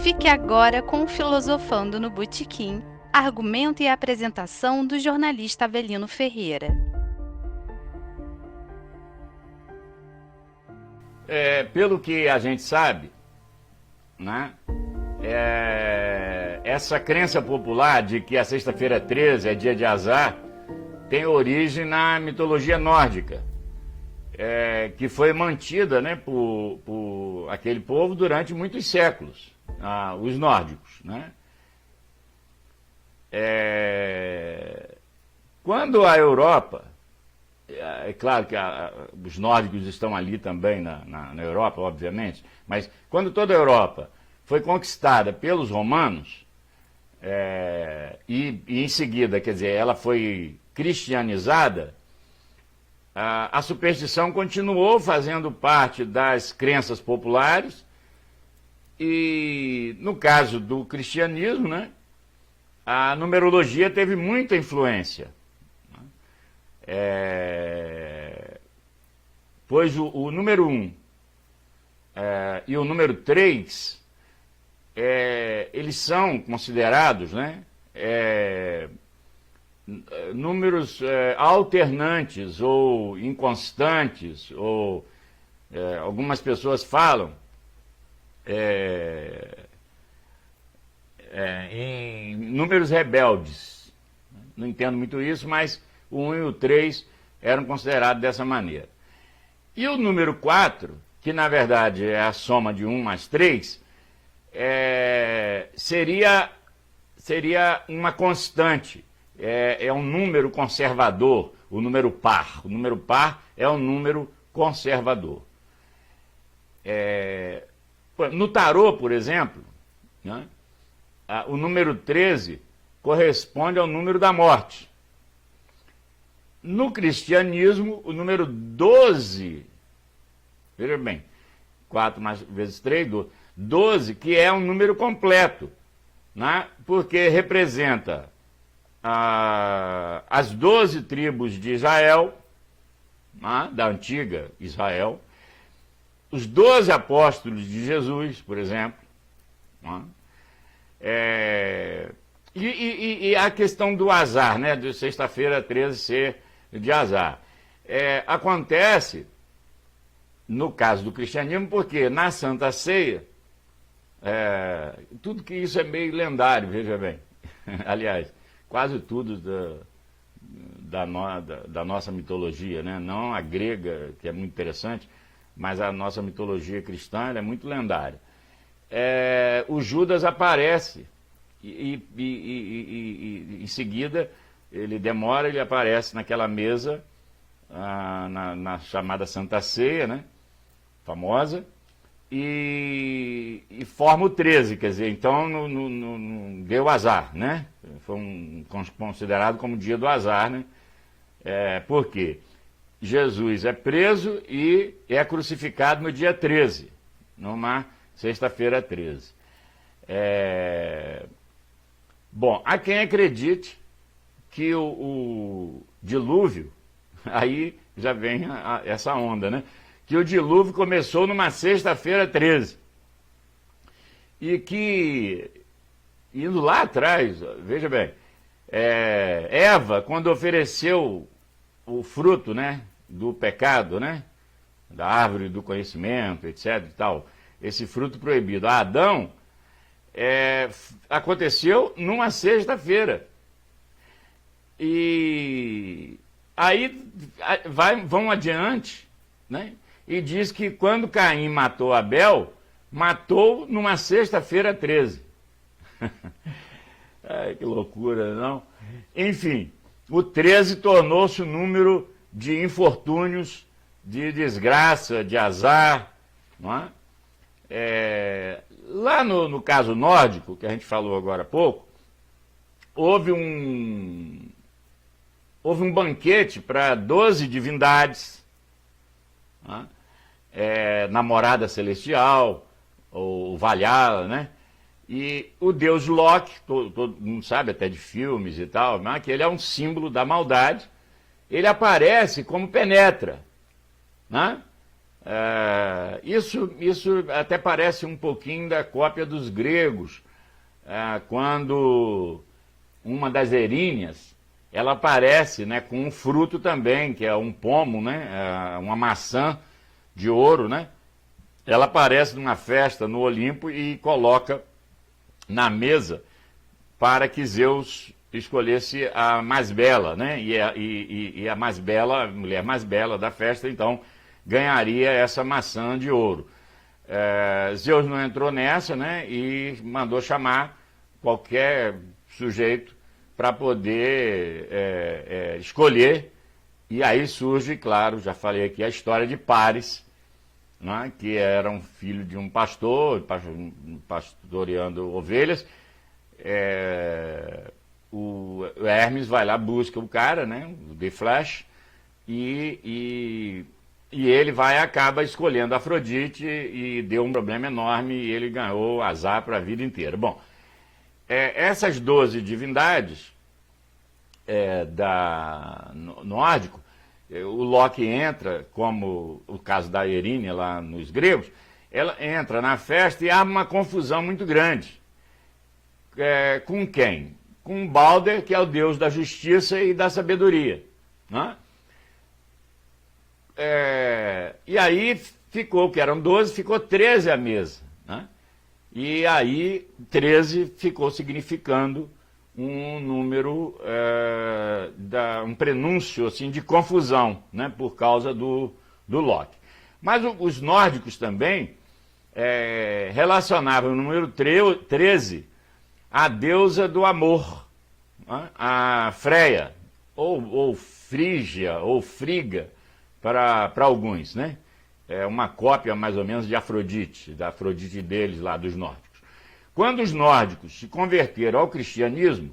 Fique agora com o Filosofando no Botequim, argumento e apresentação do jornalista Avelino Ferreira. Pelo que a gente sabe, né, essa crença popular de que a sexta-feira 13 é dia de azar tem origem na mitologia nórdica, que foi mantida, né, por aquele povo durante muitos séculos, os nórdicos. Né? Quando a Europa, é claro que os nórdicos estão ali também na Europa, obviamente, mas quando toda a Europa foi conquistada pelos romanos, e em seguida, quer dizer, ela foi cristianizada, a superstição continuou fazendo parte das crenças populares e, no caso do cristianismo, né, a numerologia teve muita influência. Pois o número 1 e o número 3, eles são considerados, né, números alternantes ou inconstantes, ou algumas pessoas falam em números rebeldes. Não entendo muito isso, mas o 1 e o 3 eram considerados dessa maneira. E o número 4, que na verdade é a soma de 1 mais 3, seria uma constante, é um número conservador, o número par. O número par é um número conservador. No tarô, por exemplo, né, o número 13 corresponde ao número da morte. No cristianismo, o número 12, veja bem, 4 vezes 3, 12, que é um número completo, né? Porque representa as 12 tribos de Israel, né? Da antiga Israel, os 12 apóstolos de Jesus, por exemplo, né? E a questão do azar, né? De sexta-feira 13 ser de azar. Acontece, no caso do cristianismo, porque na Santa Ceia, tudo que isso é meio lendário, veja bem. Aliás, quase tudo da nossa mitologia, né? Não a grega, que é muito interessante, mas a nossa mitologia cristã é muito lendária. O Judas aparece e em seguida ele aparece naquela mesa, na chamada Santa Ceia, né, famosa, e forma o 13, quer dizer, então não deu azar, né? Foi considerado como dia do azar, né? Por quê? Jesus é preso e é crucificado no dia 13, numa sexta-feira 13. Bom, há quem acredite que o dilúvio, aí já vem essa onda, né? Que o dilúvio começou numa sexta-feira 13. E que, indo lá atrás, veja bem, Eva, quando ofereceu o fruto, né, do pecado, né, da árvore do conhecimento, etc. e tal, esse fruto proibido a Adão, aconteceu numa sexta-feira. E aí vão adiante, né, e diz que quando Caim matou Abel, matou numa sexta-feira 13. Ai, que loucura, não? Enfim, o 13 tornou-se o número de infortúnios, de desgraça, de azar, não é? Lá no caso nórdico, que a gente falou agora há pouco, houve um banquete para 12 divindades, não é? Namorada celestial, ou Valhalla, né? E o deus Loki, todo mundo sabe até de filmes e tal, mas que ele é um símbolo da maldade, ele aparece como Penetra, né? Isso até parece um pouquinho da cópia dos gregos, quando uma das eríneas, ela aparece, né, com um fruto também, que é um pomo, né, uma maçã de ouro, né? Ela aparece numa festa no Olimpo e coloca na mesa para que Zeus escolhesse a mais bela, né? E a mais bela, a mulher mais bela da festa, então, ganharia essa maçã de ouro. Zeus não entrou nessa, né? E mandou chamar qualquer sujeito para poder escolher. E aí surge, claro, já falei aqui, a história de Paris, né, que era um filho de um pastor, pastoreando ovelhas. O Hermes vai lá, busca o cara, né, o The Flash, e ele acaba escolhendo Afrodite, e deu um problema enorme, e ele ganhou azar para a vida inteira. Bom, essas 12 divindades nórdico, o Loki entra, como o caso da Erínia lá nos gregos, ela entra na festa e há uma confusão muito grande. Com quem? Com Balder, que é o deus da justiça e da sabedoria. Né? E aí ficou, que eram 12, ficou 13 à mesa. Né? E aí 13 ficou significando um número, um prenúncio assim, de confusão, né, por causa do Loki. Mas os nórdicos também relacionavam o número 13 à deusa do amor, né, a Freia, ou Frígia, ou Friga, para alguns, né? É uma cópia mais ou menos de Afrodite, da Afrodite deles lá, dos nórdicos. Quando os nórdicos se converteram ao cristianismo,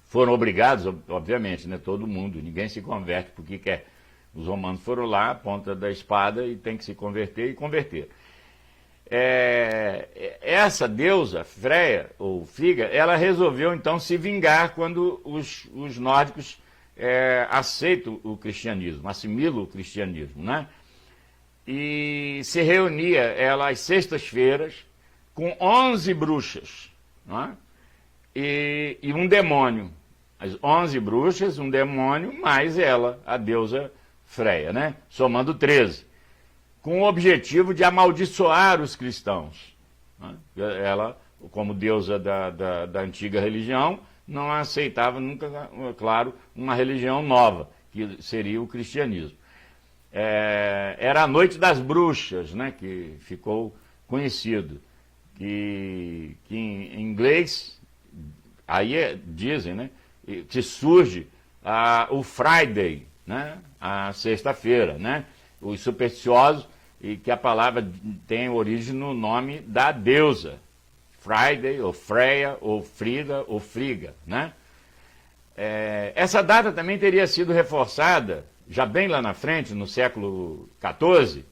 foram obrigados, obviamente, né, todo mundo, ninguém se converte porque quer. Os romanos foram lá, a ponta da espada, e tem que se converter, e converter. Essa deusa, Freia, ou Friga, ela resolveu então se vingar quando os nórdicos aceitam o cristianismo, assimilam o cristianismo, né? E se reunia ela às sextas-feiras, com 11 bruxas, não é? E um demônio. As 11 bruxas, um demônio, mais ela, a deusa Freia, né? Somando 13. Com o objetivo de amaldiçoar os cristãos. Né? Ela, como deusa da antiga religião, não aceitava nunca, claro, uma religião nova, que seria o cristianismo. Era a Noite das Bruxas, né? Que ficou conhecido. Que em inglês, aí dizem, né, que surge o Friday, né, a sexta-feira, né, os supersticiosos, e que a palavra tem origem no nome da deusa, Friday, ou Freia, ou Frida, ou Friga, né. Essa data também teria sido reforçada, já bem lá na frente, no século XIV,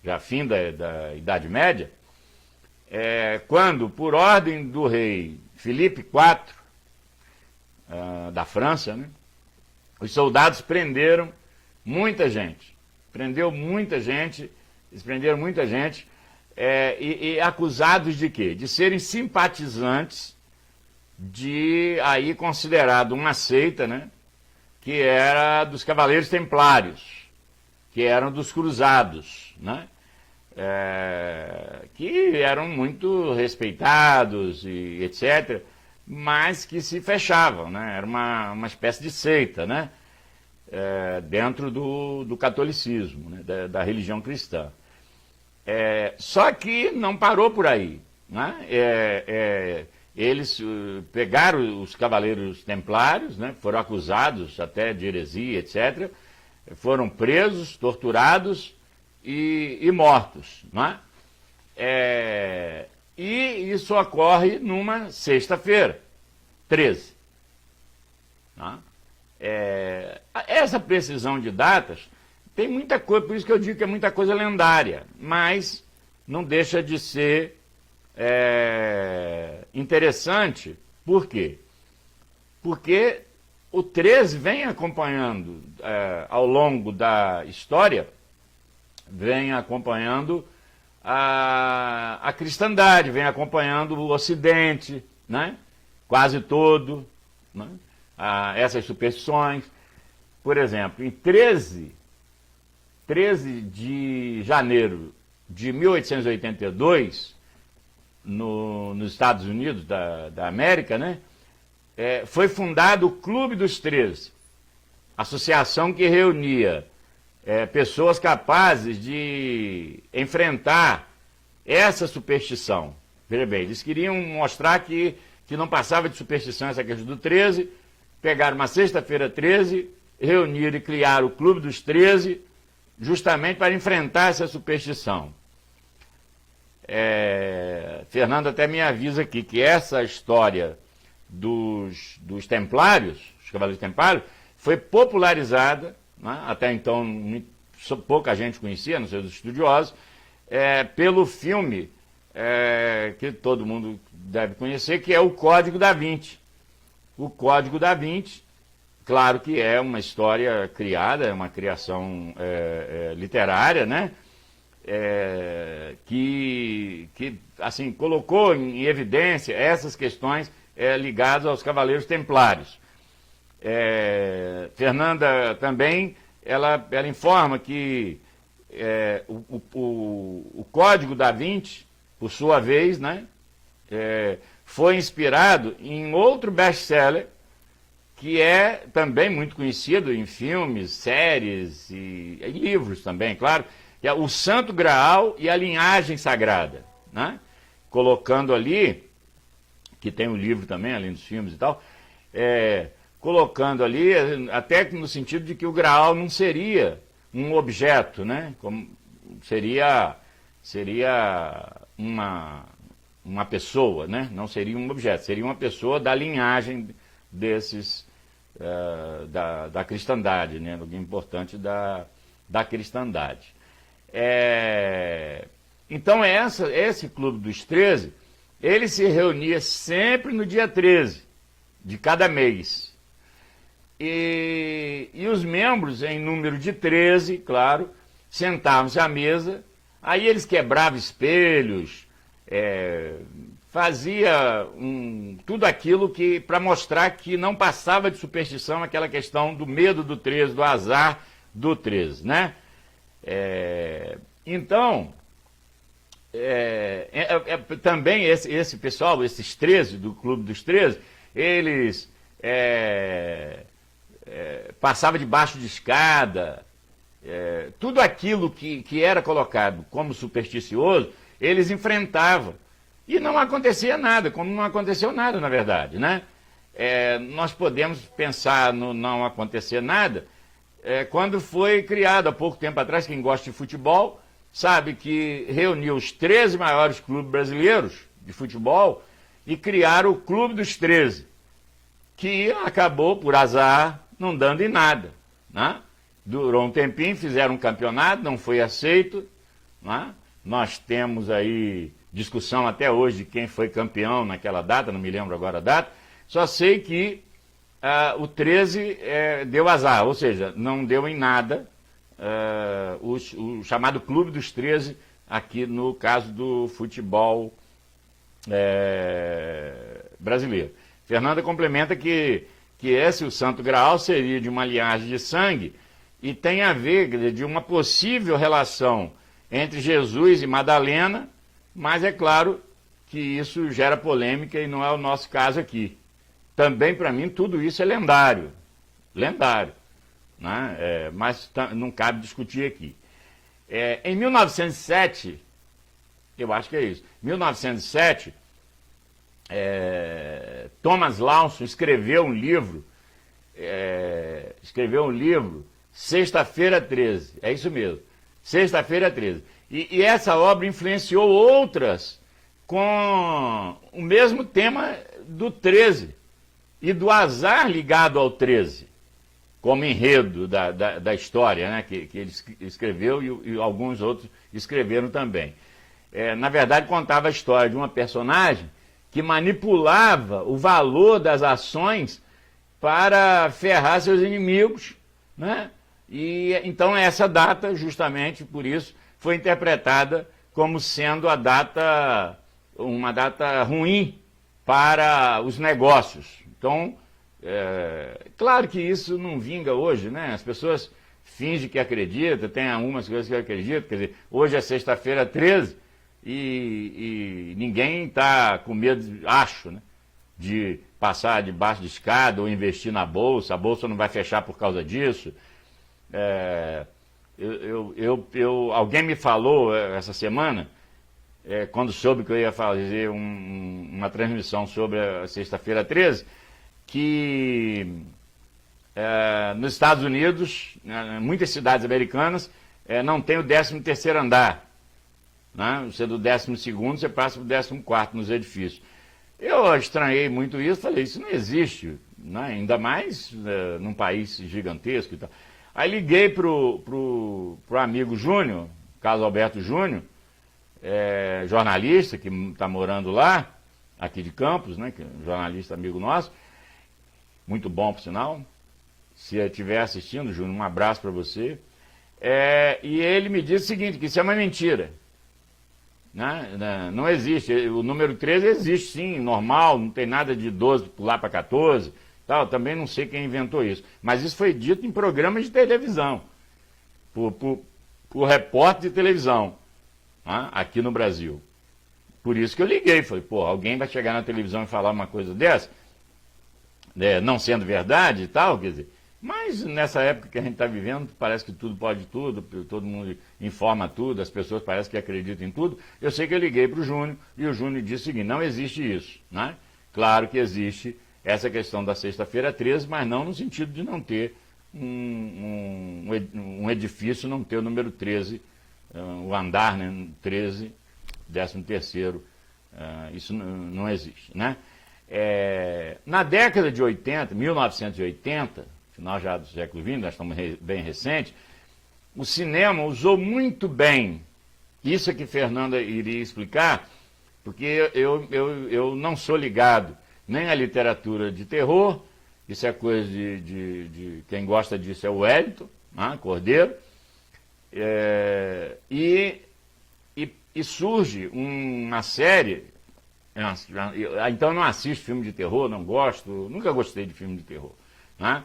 já fim da Idade Média, quando, por ordem do rei Filipe IV, da França, né, os soldados prenderam muita gente. Eles prenderam muita gente, e acusados de quê? De serem simpatizantes aí considerado uma seita, né, que era dos Cavaleiros Templários, que eram dos Cruzados, né? Que eram muito respeitados e etc., mas que se fechavam, né? Era uma espécie de seita, né? Dentro do catolicismo, né? da religião cristã. Só que não parou por aí, né? Eles pegaram os Cavaleiros Templários, né? Foram acusados até de heresia, etc., foram presos, torturados e mortos, não é? E isso ocorre numa sexta-feira, 13. Não é? Essa precisão de datas tem muita coisa, por isso que eu digo que é muita coisa lendária, mas não deixa de ser interessante. Por quê? Porque o 13 vem acompanhando ao longo da história vem acompanhando a cristandade, vem acompanhando o Ocidente, né? Quase todo, né? Essas superstições. Por exemplo, em 13 de janeiro de 1882, nos Estados Unidos da América, né? Foi fundado o Clube dos 13, associação que reunia pessoas capazes de enfrentar essa superstição. Veja bem, eles queriam mostrar que não passava de superstição essa questão do 13, pegaram uma sexta-feira 13, reuniram e criaram o Clube dos 13, justamente para enfrentar essa superstição. Fernando até me avisa aqui que essa história dos templários, os cavaleiros templários, foi popularizada, né? Até então pouca gente conhecia, não sei os estudiosos, pelo filme que todo mundo deve conhecer, que é o Código da Vinci. O Código da Vinci, claro que é uma história criada, é uma criação literária, né? Que assim, colocou em evidência essas questões ligadas aos Cavaleiros Templários. Fernanda também, ela informa que o Código da Vinci, por sua vez, né, foi inspirado em outro best-seller, que é também muito conhecido em filmes, séries e livros também, claro, que é o Santo Graal e a Linhagem Sagrada, né? Colocando ali, que tem um livro também, além dos filmes e tal, colocando ali, até no sentido de que o Graal não seria um objeto, né? Como seria uma pessoa, né? Não seria um objeto, seria uma pessoa da linhagem desses, da cristandade, né? Algo importante da cristandade. Então esse Clube dos 13, ele se reunia sempre no dia 13 de cada mês. E os membros, em número de 13, claro, sentavam-se à mesa, aí eles quebravam espelhos, fazia tudo aquilo para mostrar que não passava de superstição aquela questão do medo do 13, do azar do 13, né? Então, também esse pessoal, esses 13 do Clube dos 13, eles passavam debaixo de escada, tudo aquilo que era colocado como supersticioso, eles enfrentavam. E não acontecia nada, como não aconteceu nada, na verdade, né? Nós podemos pensar no não acontecer nada quando foi criado, há pouco tempo atrás, quem gosta de futebol, sabe que reuniu os 13 maiores clubes brasileiros de futebol e criaram o Clube dos 13, que acabou, por azar, não dando em nada, né? Durou um tempinho, fizeram um campeonato, não foi aceito, né? Nós temos aí discussão até hoje de quem foi campeão naquela data, não me lembro agora a data, só sei que o 13 deu azar, ou seja, não deu em nada o chamado Clube dos 13, aqui no caso do futebol brasileiro. Fernanda complementa que o Santo Graal seria de uma linhagem de sangue e tem a ver de uma possível relação entre Jesus e Madalena, mas é claro que isso gera polêmica e não é o nosso caso aqui. Também, para mim, tudo isso é lendário, né? Mas não cabe discutir aqui. Em 1907, eu acho que é isso, 1907, Thomas Lawson escreveu um livro, Sexta-feira 13, é isso mesmo, Sexta-feira 13. E essa obra influenciou outras com o mesmo tema do 13 e do azar ligado ao 13, como enredo da história, né, que ele escreveu e alguns outros escreveram também. Na verdade, contava a história de uma personagem que manipulava o valor das ações para ferrar seus inimigos, né? E então essa data, justamente por isso, foi interpretada como sendo uma data ruim para os negócios. Então, claro que isso não vinga hoje, né? As pessoas fingem que acreditam, tem algumas coisas que acreditam, quer dizer, hoje é sexta-feira 13 e ninguém está com medo, acho, né, de passar debaixo de escada ou investir na bolsa, a bolsa não vai fechar por causa disso. Alguém me falou essa semana, quando soube que eu ia fazer uma transmissão sobre a sexta-feira 13, que nos Estados Unidos, muitas cidades americanas, não tem o 13º andar. Né? Você do 12º, você passa para o 14º nos edifícios. Eu estranhei muito isso, falei, isso não existe, né? Ainda mais num país gigantesco e tal. Aí liguei pro amigo Júnior, Carlos Alberto Júnior, jornalista que está morando lá, aqui de Campos, né? Que é um jornalista amigo nosso, muito bom por sinal. Se estiver assistindo, Júnior, um abraço para você. E ele me disse o seguinte, que isso é uma mentira. Né? Não existe. O número 13 existe sim, normal, não tem nada de 12 pular para 14. Tal. Também não sei quem inventou isso. Mas isso foi dito em programas de televisão, por repórter de televisão, né? Aqui no Brasil. Por isso que eu liguei, falei, pô, alguém vai chegar na televisão e falar uma coisa dessa, não sendo verdade e tal, quer dizer. Mas nessa época que a gente está vivendo, parece que tudo pode tudo, todo mundo informa tudo, as pessoas parecem que acreditam em tudo. Eu sei que eu liguei para o Júnior e o Júnior disse o seguinte, não existe isso, né? Claro que existe essa questão da sexta-feira 13, mas não no sentido de não ter um edifício, não ter o número 13, o andar, né, 13, 13º, isso não existe, né? Na década de 80, 1980, final já do século XX, nós estamos bem recentes, o cinema usou muito bem, isso é que Fernanda iria explicar, porque eu não sou ligado nem à literatura de terror, isso é coisa de quem gosta disso é o Wellington, né, Cordeiro, e surge uma série, então eu não assisto filme de terror, não gosto, nunca gostei de filme de terror, né?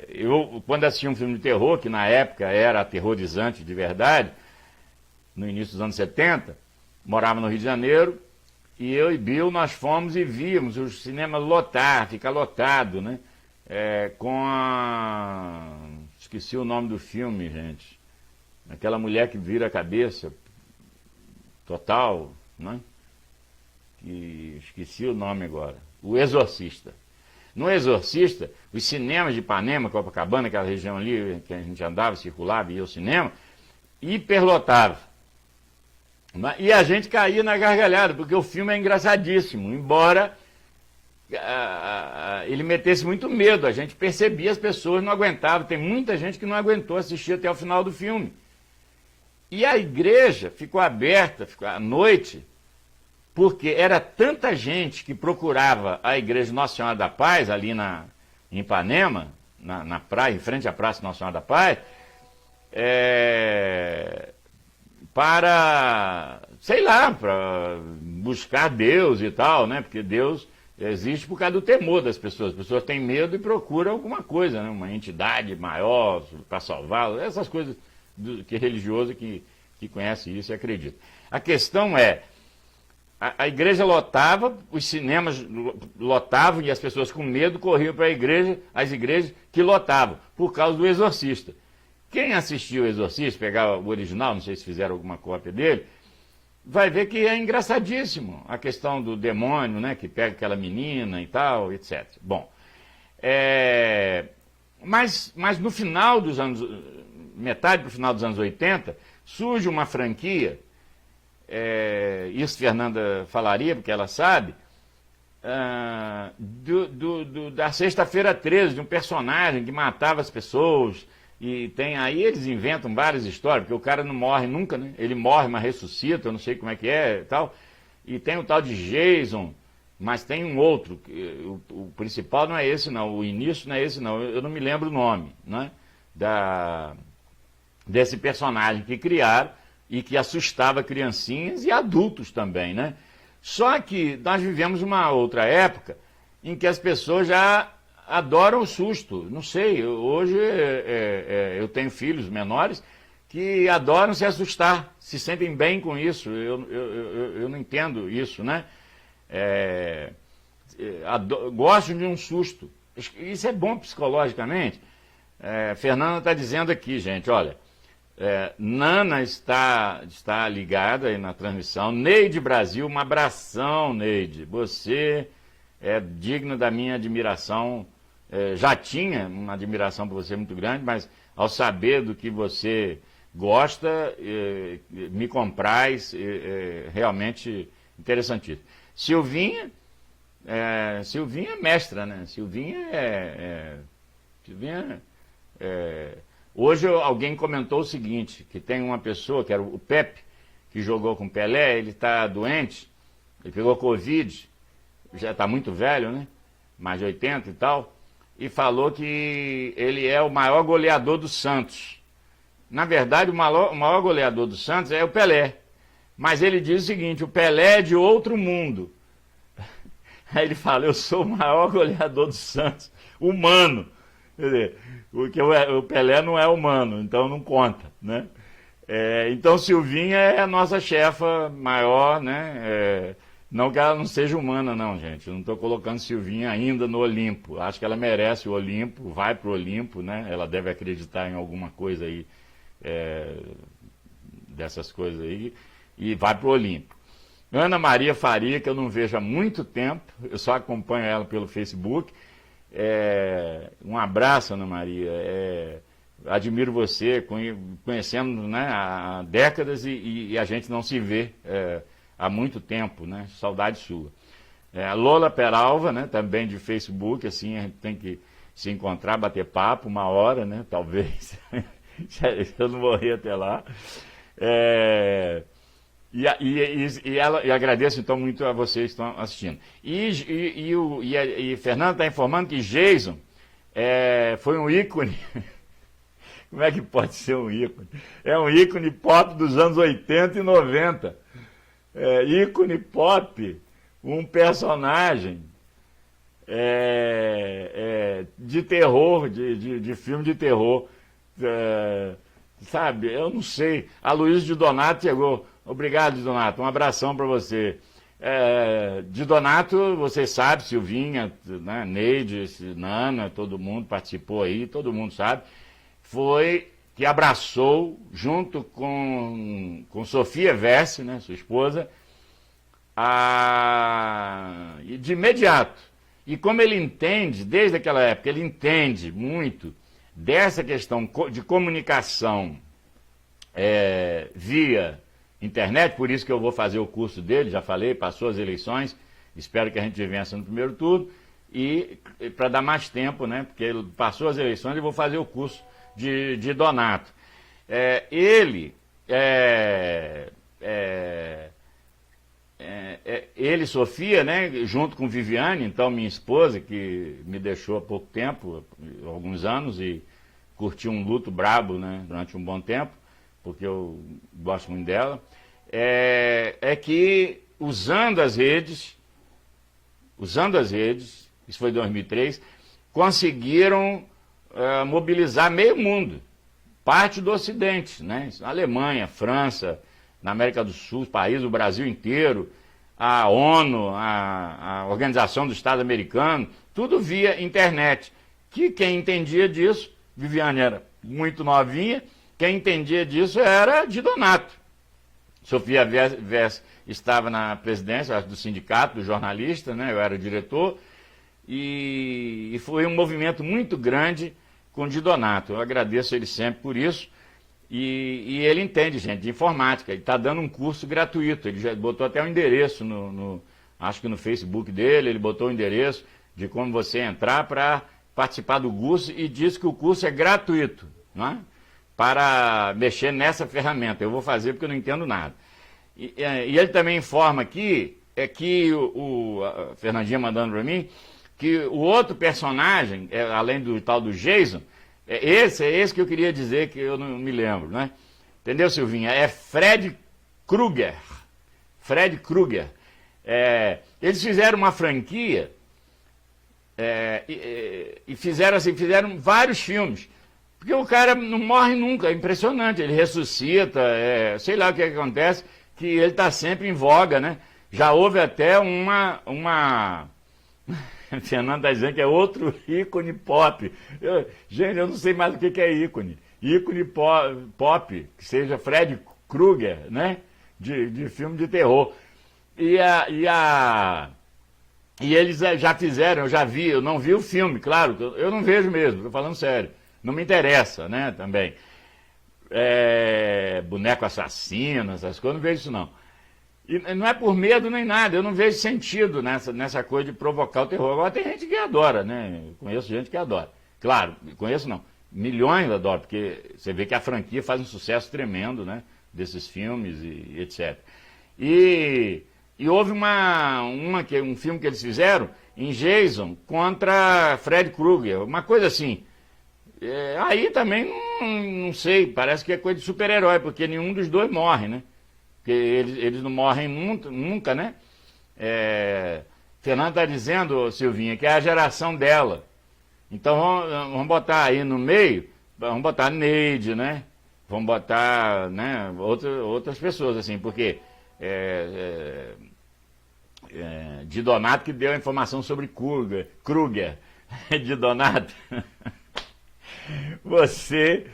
Eu, quando assisti um filme de terror, que na época era aterrorizante de verdade, no início dos anos 70, morava no Rio de Janeiro, e eu e Bill, nós fomos e víamos o cinema ficar lotado, né? Esqueci o nome do filme, gente. Aquela mulher que vira a cabeça, total, né? Esqueci o nome agora. O Exorcista. No Exorcista, os cinemas de Ipanema, Copacabana, aquela região ali que a gente andava, circulava e ia ao cinema, hiperlotava. E a gente caía na gargalhada, porque o filme é engraçadíssimo, embora ele metesse muito medo, a gente percebia, as pessoas não aguentavam, tem muita gente que não aguentou assistir até o final do filme. E a igreja ficou aberta à noite, porque era tanta gente que procurava a igreja Nossa Senhora da Paz, ali em Ipanema, na praia, em frente à Praça Nossa Senhora da Paz, para, sei lá, para buscar Deus e tal, né? Porque Deus existe por causa do temor das pessoas. As pessoas têm medo e procuram alguma coisa, né? Uma entidade maior para salvá-los, essas coisas que religioso que conhece isso e acredita. A questão é, a igreja lotava, os cinemas lotavam e as pessoas com medo corriam para as igrejas que lotavam, por causa do Exorcista. Quem assistiu o Exorcista, pegar o original, não sei se fizeram alguma cópia dele, vai ver que é engraçadíssimo a questão do demônio, né, que pega aquela menina e tal, etc. Bom, mas no final dos anos, metade para o final dos anos 80, surge uma franquia, isso Fernanda falaria, porque ela sabe, da Sexta-feira 13, de um personagem que matava as pessoas, e aí eles inventam várias histórias, porque o cara não morre nunca, né? Ele morre, mas ressuscita, eu não sei como é que é e tal. E tem o tal de Jason, mas tem um outro, o principal não é esse não, o início não é esse não, eu não me lembro o nome, né? desse personagem que criaram e que assustava criancinhas e adultos também, né? Só que nós vivemos uma outra época em que as pessoas já adoram o susto. Não sei, hoje eu tenho filhos menores que adoram se assustar, se sentem bem com isso. Eu não entendo isso, né? Gostam de um susto. Isso é bom psicologicamente. Fernanda está dizendo aqui, gente, olha, Nana está ligada aí na transmissão. Neide Brasil, um abração, Neide. Você é digna da minha admiração. Já tinha uma admiração por você muito grande, mas ao saber do que você gosta, me compraz, realmente interessantíssimo. Silvinha é mestra, né? Hoje alguém comentou o seguinte, que tem uma pessoa, que era o Pepe, que jogou com o Pelé, ele está doente, ele pegou Covid, já está muito velho, né? Mais de 80 e tal, e falou que ele é o maior goleador do Santos. Na verdade, o maior goleador do Santos é o Pelé. Mas ele diz o seguinte, o Pelé é de outro mundo. Aí ele fala, eu sou o maior goleador do Santos, humano. Quer dizer, porque o Pelé não é humano, então não conta, né? Então Silvinha é a nossa chefa maior, né? Não que ela não seja humana, não, gente. Eu não estou colocando Silvinha ainda no Olimpo. Acho que ela merece o Olimpo, vai para o Olimpo, né? Ela deve acreditar em alguma coisa aí, dessas coisas aí, e vai para o Olimpo. Ana Maria Faria, que eu não vejo há muito tempo, eu só acompanho ela pelo Facebook. Um abraço, Ana Maria. Admiro você, conhecendo, né, há décadas e a gente não se vê há muito tempo, né? Saudade sua. Lola Peralva, né, também de Facebook, assim, a gente tem que se encontrar, bater papo uma hora, né? Talvez. Eu não morri até lá. E agradeço então muito a vocês que estão assistindo. E Fernando está informando que Jason foi um ícone. Como é que pode ser um ícone? É um ícone pop dos anos 80 e 90. Ícone pop, um personagem de terror, de filme de terror. Sabe, eu não sei. A Luiz de Donato chegou. Obrigado, de Donato. Um abração para você. De Donato, você sabe, Silvinha, né, Neide, Nana, todo mundo participou aí, todo mundo sabe. Foi que abraçou, junto com Sofia Verse, né, sua esposa, de imediato. E como ele entende, desde aquela época, ele entende muito dessa questão de comunicação via internet, por isso que eu vou fazer o curso dele, já falei, passou as eleições, espero que a gente vença no primeiro turno, e para dar mais tempo, né, porque ele passou as eleições, eu vou fazer o curso de Donato. Ele e Sofia, né, junto com Viviane, então minha esposa, que me deixou há pouco tempo, alguns anos, e curti um luto brabo, né, durante um bom tempo, porque eu gosto muito dela, que usando as redes, isso foi em 2003, conseguiram mobilizar meio mundo, parte do Ocidente, né, Alemanha, França, na América do Sul, país, o Brasil inteiro, a ONU, a Organização do Estado Americano, tudo via internet, que quem entendia disso, Viviane era muito novinha, quem entendia disso era de Donato. Sofia Verse estava na presidência do sindicato, do jornalista, né? Eu era o diretor, e foi um movimento muito grande com o de Donato. Eu agradeço ele sempre por isso, e ele entende, gente, de informática. Ele está dando um curso gratuito, ele já botou até o endereço, acho que no Facebook dele, ele botou o endereço de como você entrar para participar do curso, e diz que o curso é gratuito, não é? Para mexer nessa ferramenta. Eu vou fazer porque eu não entendo nada. E ele também informa aqui, que a Fernandinha mandando para mim, que o outro personagem, além do tal do Jason, É esse que eu queria dizer que eu não me lembro, né? Entendeu, Silvinha? É Fred Krueger. Fred Krueger. Eles fizeram uma franquia e fizeram assim, fizeram vários filmes. Porque o cara não morre nunca, é impressionante. Ele ressuscita, sei lá o que acontece, que ele está sempre em voga, né? Já houve até uma Fernando está dizendo que é outro ícone pop. Gente, eu não sei mais o que é ícone. Ícone pop, que seja Fred Krueger, né? De filme de terror. E eles já fizeram, eu já vi, eu não vi o filme, claro, eu não vejo mesmo, estou falando sério. Não me interessa, né, também. Boneco assassino, essas coisas, eu não vejo isso não. E não é por medo nem nada, eu não vejo sentido nessa coisa de provocar o terror. Agora tem gente que adora, né? Eu conheço gente que adora. Claro, conheço não. Milhões adoram, porque você vê que a franquia faz um sucesso tremendo, né? Desses filmes e etc. E houve um filme que eles fizeram em Jason contra Fred Krueger, uma coisa assim. Aí também não sei, parece que é coisa de super-herói, porque nenhum dos dois morre, né? Porque eles não morrem nunca, né? Fernando está dizendo, Silvinha, que é a geração dela. Então vamos botar aí no meio, vamos botar Neide, né? Vamos botar, né, outras pessoas, assim, porque de Donato que deu a informação sobre Krueger. De Donato, você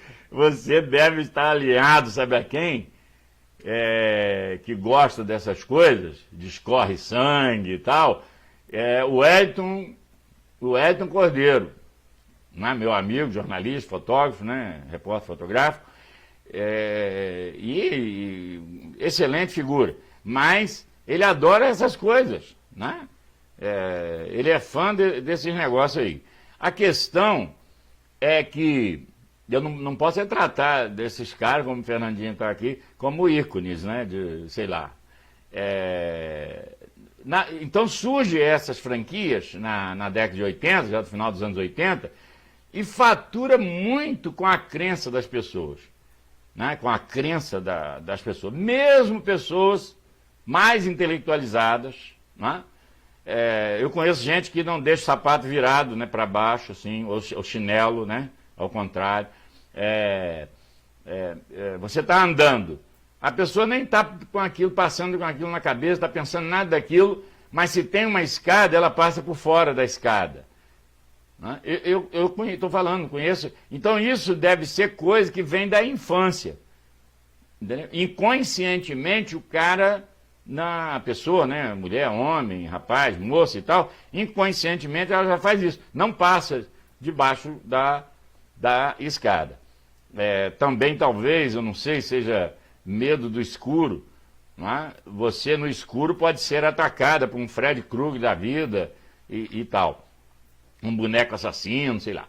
deve estar alinhado, sabe a quem? Que gosta dessas coisas, discorre sangue e tal, o Wellington Cordeiro, né, meu amigo, jornalista, fotógrafo, né, repórter fotográfico, e excelente figura, mas ele adora essas coisas, né? Ele é fã desses negócios aí. A questão é que eu não posso tratar desses caras, como o Fernandinho está aqui, como ícones, né, sei lá. Então surgem essas franquias na década de 80, já no final dos anos 80, e fatura muito com a crença das pessoas, né, com a crença das pessoas, mesmo pessoas mais intelectualizadas, né? Eu conheço gente que não deixa o sapato virado, né, para baixo, assim, ou chinelo, né, ao contrário. Você está andando, a pessoa nem está passando com aquilo na cabeça, está pensando nada daquilo, mas se tem uma escada, ela passa por fora da escada. Né? Eu estou falando, conheço. Então isso deve ser coisa que vem da infância. Entendeu? Inconscientemente o cara, a pessoa, né, mulher, homem, rapaz, moça e tal, inconscientemente ela já faz isso, não passa debaixo da escada. Também talvez, eu não sei, seja medo do escuro, não é? Você no escuro pode ser atacada por um Fred Krueger da vida e tal, um boneco assassino, sei lá.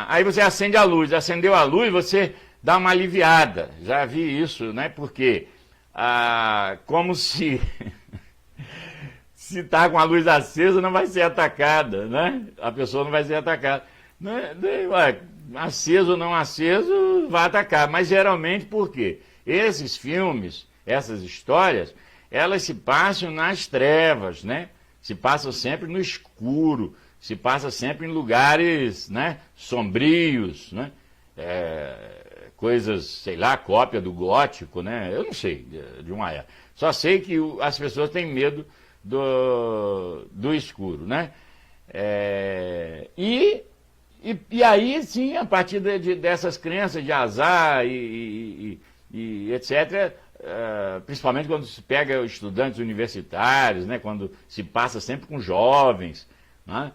Aí você acende a luz, acendeu a luz, você dá uma aliviada, já vi isso, né, porque como se está com a luz acesa não vai ser atacada, né? A pessoa não vai ser atacada. Aceso ou não aceso, vai atacar. Mas geralmente por quê? Esses filmes, essas histórias, elas se passam nas trevas, né? Se passam sempre no escuro, se passa sempre em lugares, né, sombrios, né? Coisas, sei lá, cópia do gótico, né? Eu não sei de uma época. Só sei que as pessoas têm medo do escuro, né? E aí, sim, a partir dessas crenças de azar e etc., principalmente quando se pega estudantes universitários, né, quando se passa sempre com jovens, né,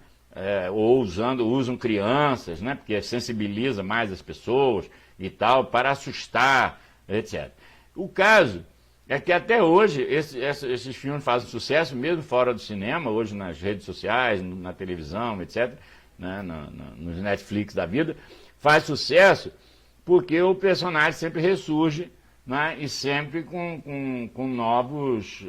ou usam crianças, né, porque sensibiliza mais as pessoas e tal, para assustar, etc. O caso é que até hoje esses filmes fazem sucesso, mesmo fora do cinema, hoje nas redes sociais, na televisão, etc., né, nos Netflix da vida, faz sucesso porque o personagem sempre ressurge, né, e sempre com novos...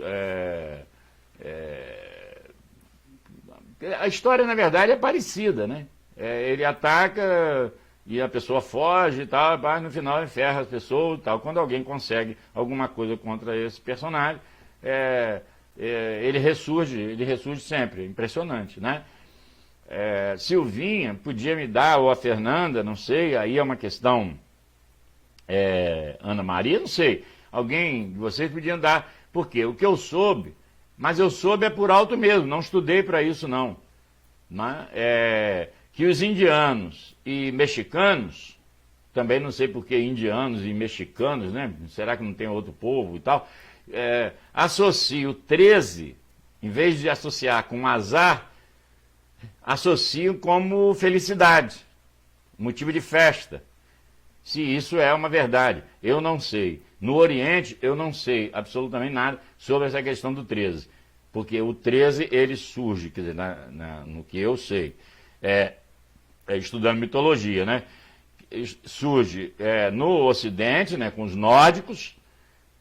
a história, na verdade, é parecida, né? Ele ataca e a pessoa foge e tal, mas no final enferra as pessoas e tal. Quando alguém consegue alguma coisa contra esse personagem, ele ressurge sempre, impressionante, né? Silvinha podia me dar, ou a Fernanda, não sei, aí é uma questão, Ana Maria, não sei, alguém de vocês podia dar, porque o que eu soube, mas eu soube por alto mesmo, não estudei para isso não, né? Que os indianos e mexicanos, também não sei por que indianos e mexicanos, né? Será que não tem outro povo e tal? Associo o 13, em vez de associar com azar, associam como felicidade, motivo de festa. Se isso é uma verdade, eu não sei. No Oriente, eu não sei absolutamente nada sobre essa questão do 13, porque o 13 ele surge, quer dizer, no que eu sei, estudando mitologia, né? Surge no Ocidente, né, com os nórdicos,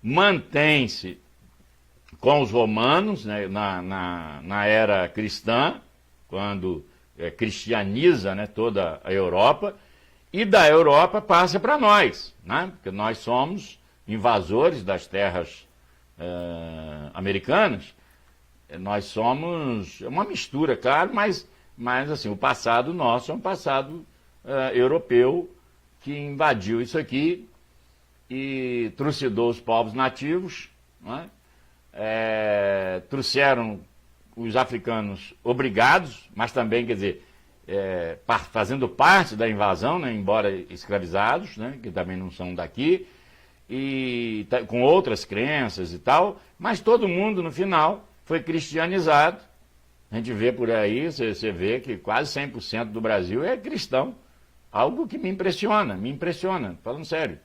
mantém-se com os romanos, né, na era cristã, quando cristianiza, né, toda a Europa, e da Europa passa para nós, né, porque nós somos invasores das terras americanas, nós somos uma mistura, claro, mas assim, o passado nosso é um passado europeu que invadiu isso aqui e trucidou os povos nativos, né? Trouxeram os africanos obrigados, mas também, quer dizer, fazendo parte da invasão, né, embora escravizados, né, que também não são daqui, e com outras crenças e tal, mas todo mundo, no final, foi cristianizado. A gente vê por aí, você vê que quase 100% do Brasil é cristão, algo que me impressiona, falando sério.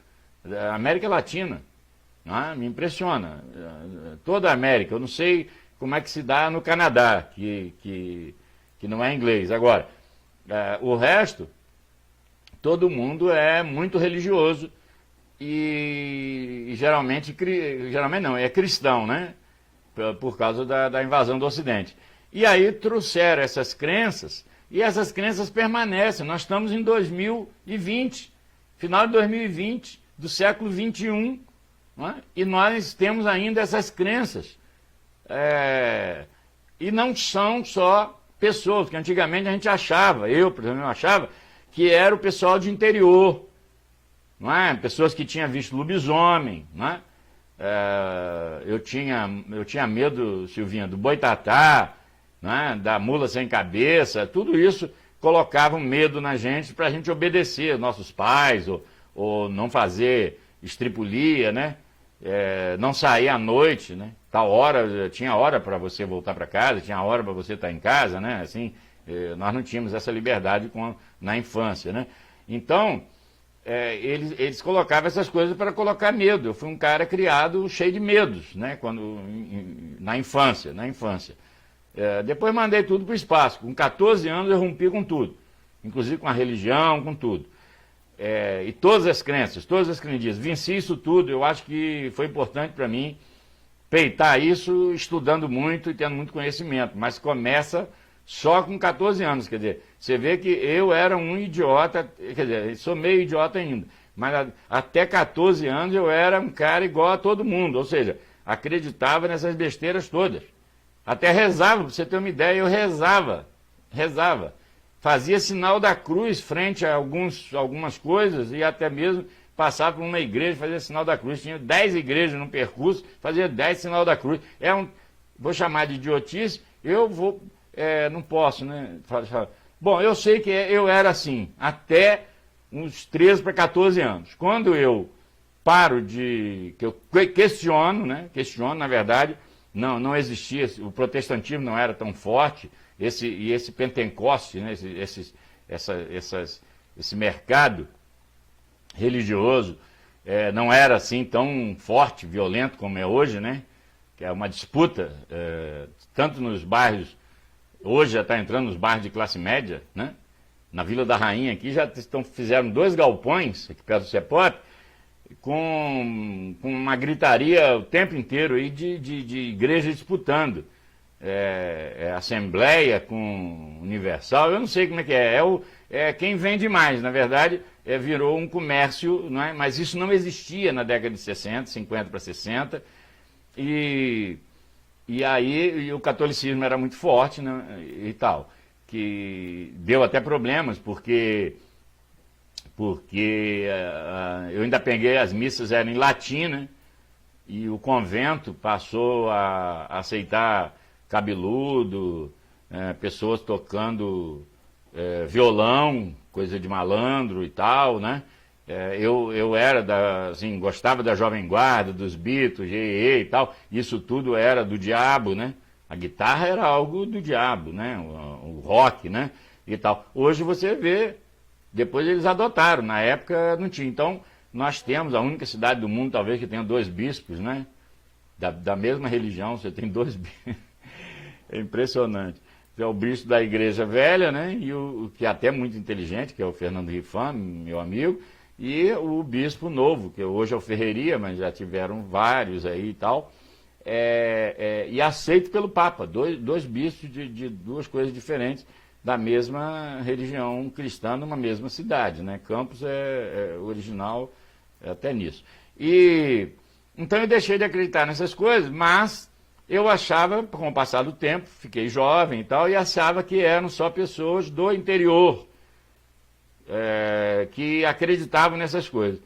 A América Latina, me impressiona. Toda a América, eu não sei como é que se dá no Canadá, que não é inglês. Agora, o resto, todo mundo é muito religioso e geralmente não, é cristão, né? Por causa da invasão do Ocidente. E aí trouxeram essas crenças, e essas crenças permanecem. Nós estamos em 2020, final de 2020, do século XXI, não é? E nós temos ainda essas crenças. E não são só pessoas, que antigamente a gente achava, eu, por exemplo, achava, que era o pessoal de interior, não é? Pessoas que tinham visto lobisomem, não é? Eu tinha medo, Silvinha, do boitatá, né, da mula sem cabeça, tudo isso colocava um medo na gente para a gente obedecer nossos pais, ou não fazer estripulia, né? Não sair à noite, né? Tal hora, tinha hora para você voltar para casa, tinha hora para você estar em casa, né? Assim, nós não tínhamos essa liberdade na infância, né? Então, eles colocavam essas coisas para colocar medo. Eu fui um cara criado cheio de medos, né? Na infância. Depois mandei tudo para o espaço. Com 14 anos eu rompi com tudo, inclusive com a religião, com tudo. E todas as crenças, venci isso tudo. Eu acho que foi importante para mim peitar isso estudando muito e tendo muito conhecimento, mas começa só com 14 anos, quer dizer, você vê que eu era um idiota, quer dizer, sou meio idiota ainda, mas até 14 anos eu era um cara igual a todo mundo, ou seja, acreditava nessas besteiras todas. Até rezava, para você ter uma ideia, eu rezava. Fazia sinal da cruz frente a algumas coisas e até mesmo passava por uma igreja, fazia sinal da cruz. Tinha 10 igrejas no percurso, fazia 10 sinal da cruz. Vou chamar de idiotice, não posso, né? Bom, eu sei que eu era assim, até uns 13 para 14 anos. Quando eu que eu questiono, na verdade, não existia, o protestantismo não era tão forte, esse Pentecoste, né, esse mercado religioso não era assim tão forte, violento como é hoje, né, que é uma disputa, tanto nos bairros, hoje já está entrando nos bairros de classe média, né, na Vila da Rainha aqui fizeram 2 galpões, aqui perto do CEPOP, com uma gritaria o tempo inteiro aí de igreja disputando. Assembleia com Universal, eu não sei como é que é. quem vende mais. Na verdade, virou um comércio, não é? Mas isso não existia na década de 60, 50 para 60, e aí o catolicismo era muito forte, né, e tal, que deu até problemas, porque eu ainda peguei, as missas eram em latim, né, e o convento passou a aceitar cabeludo, pessoas tocando violão, coisa de malandro e tal, né? Eu era assim, gostava da Jovem Guarda, dos Beatles, GE e tal, isso tudo era do diabo, né? A guitarra era algo do diabo, né? O rock, né? E tal. Hoje você vê, depois eles adotaram, na época não tinha. Então, nós temos a única cidade do mundo, talvez, que tenha 2 bispos, né? Da mesma religião, você tem 2 bispos. É impressionante. É o bispo da Igreja Velha, né? E o que é até muito inteligente, que é o Fernando Rifan, meu amigo, e o bispo novo, que hoje é o Ferreria, mas já tiveram vários aí e tal, e aceito pelo Papa, dois bispos de 2 coisas diferentes, da mesma religião cristã, numa mesma cidade, né? Campos é original até nisso. Então eu deixei de acreditar nessas coisas, mas eu achava, com o passar do tempo, fiquei jovem e tal, e achava que eram só pessoas do interior que acreditavam nessas coisas.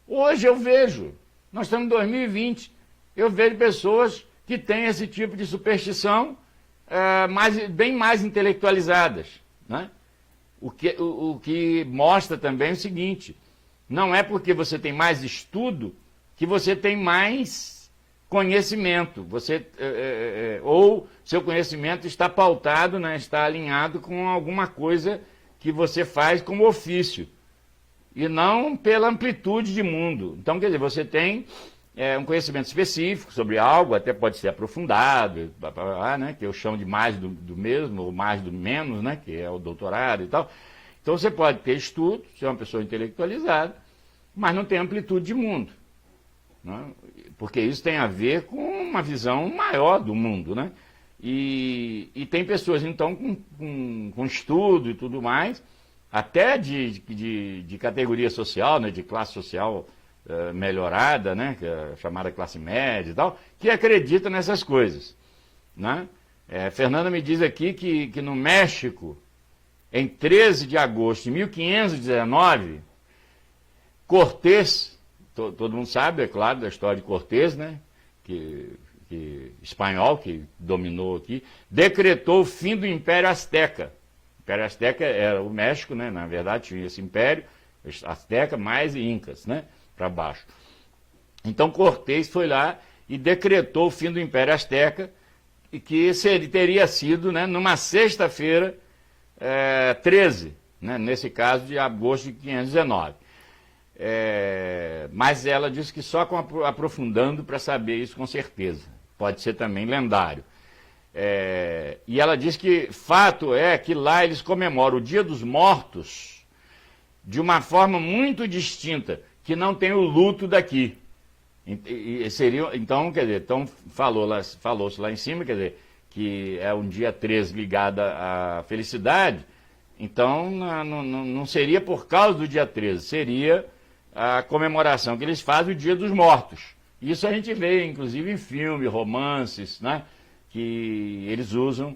Hoje eu vejo, nós estamos em 2020, eu vejo pessoas que têm esse tipo de superstição bem mais intelectualizadas, né? O que mostra também o seguinte, não é porque você tem mais estudo que você tem mais conhecimento, ou seu conhecimento está pautado, né, está alinhado com alguma coisa que você faz como ofício, e não pela amplitude de mundo. Então, quer dizer, você tem um conhecimento específico sobre algo, até pode ser aprofundado, né, que eu chamo de mais do mesmo, ou mais do menos, né, que é o doutorado e tal. Então você pode ter estudo, ser uma pessoa intelectualizada, mas não tem amplitude de mundo, né? Porque isso tem a ver com uma visão maior do mundo, né? E tem pessoas, então, com estudo e tudo mais, até de categoria social, né, de classe social melhorada, né, que é chamada classe média e tal, que acredita nessas coisas, né? Fernanda me diz aqui que no México, em 13 de agosto de 1519, Cortés, todo mundo sabe, é claro, da história de Cortés, né, espanhol, que dominou aqui, decretou o fim do Império Azteca. O Império Azteca era o México, né, na verdade tinha esse império, Azteca mais Incas, né, para baixo. Então Cortés foi lá e decretou o fim do Império Azteca, e que teria sido, né, numa sexta-feira, 13, né, nesse caso de agosto de 519. Mas ela disse que só aprofundando para saber isso com certeza. Pode ser também lendário. E ela diz que fato é que lá eles comemoram o Dia dos Mortos de uma forma muito distinta, que não tem o luto daqui. Então, quer dizer, falou-se lá em cima, quer dizer, que é um dia 13 ligado à felicidade, então não seria por causa do dia 13, seria a comemoração que eles fazem o Dia dos Mortos. Isso a gente vê, inclusive, em filmes, romances, né, que eles usam